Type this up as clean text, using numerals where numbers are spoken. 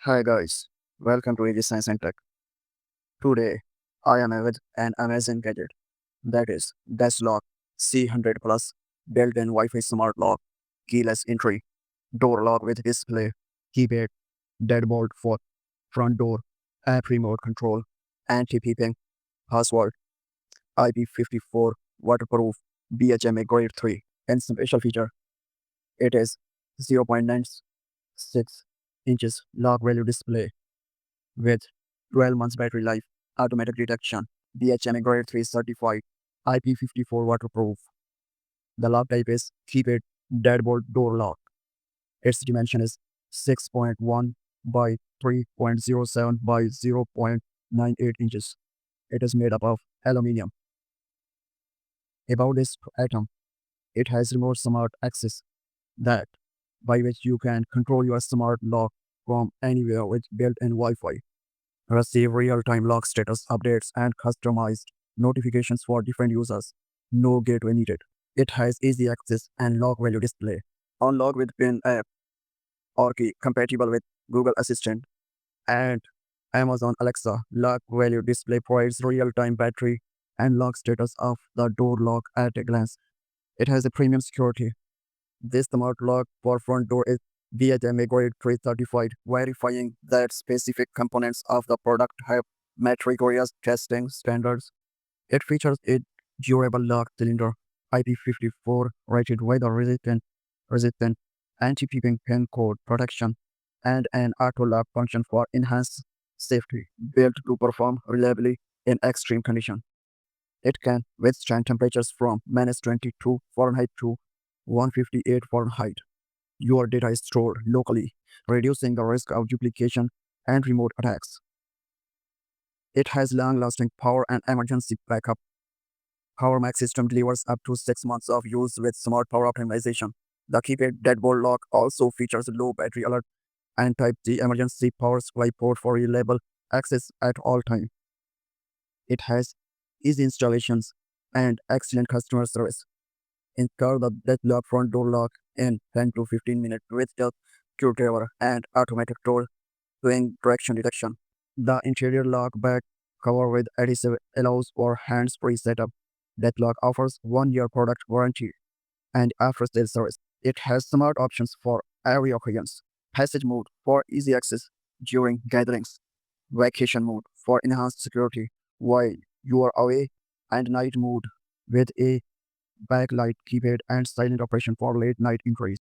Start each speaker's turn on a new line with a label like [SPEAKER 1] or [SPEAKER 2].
[SPEAKER 1] Hi guys, welcome to Easy Science and Tech. Today, I am with an amazing gadget that is DESLOC C100 Plus built-in Wi-Fi smart lock, keyless entry, door lock with display, keypad, deadbolt for front door, app remote control, anti-peeping, password, IP54, waterproof, BHMA grade 3, and special feature. It is 0.96 inches lock value display with 12 months battery life, automatic detection, BHMA Grade 3 certified, IP54 waterproof. The lock type is keypad deadbolt door lock. Its dimension is 6.1 by 3.07 by 0.98 inches. It is made up of aluminium. About this item, it has remote smart access that by which you can control your smart lock from anywhere with built-in Wi-Fi. Receive real-time lock status updates and customized notifications for different users. No gateway needed. It has easy access and lock value display. Unlock with PIN app or key compatible with Google Assistant and Amazon Alexa. Lock value display provides real-time battery and lock status of the door lock at a glance. It has a premium security. This smart lock for front door is VHMA grade 3 certified, verifying that specific components of the product have met rigorous testing standards. It features a durable lock cylinder, IP54 rated weather resistant, anti-peeping pin code protection, and an auto lock function for enhanced safety, built to perform reliably in extreme conditions. It can withstand temperatures from -22 Fahrenheit to 158 Fahrenheit. Your data is stored locally, reducing the risk of duplication and remote attacks. It has long-lasting power and emergency backup. PowerMax system delivers up to 6 months of use with smart power optimization. The keypad deadbolt lock also features low battery alert and Type-C emergency power supply port for reliable access at all times. It has easy installations and excellent customer service. Install the deadlock front door lock in 10 to 15 minutes with the screwdriver and automatic door swing direction detection. The interior lock back cover with adhesive allows for hands-free setup. Deadlock offers 1-year product warranty and after-sales service. It has smart options for every occasions. Passage mode for easy access during gatherings. Vacation mode for enhanced security while you are away, and night mode with a backlight keypad and silent operation for late night inquiries.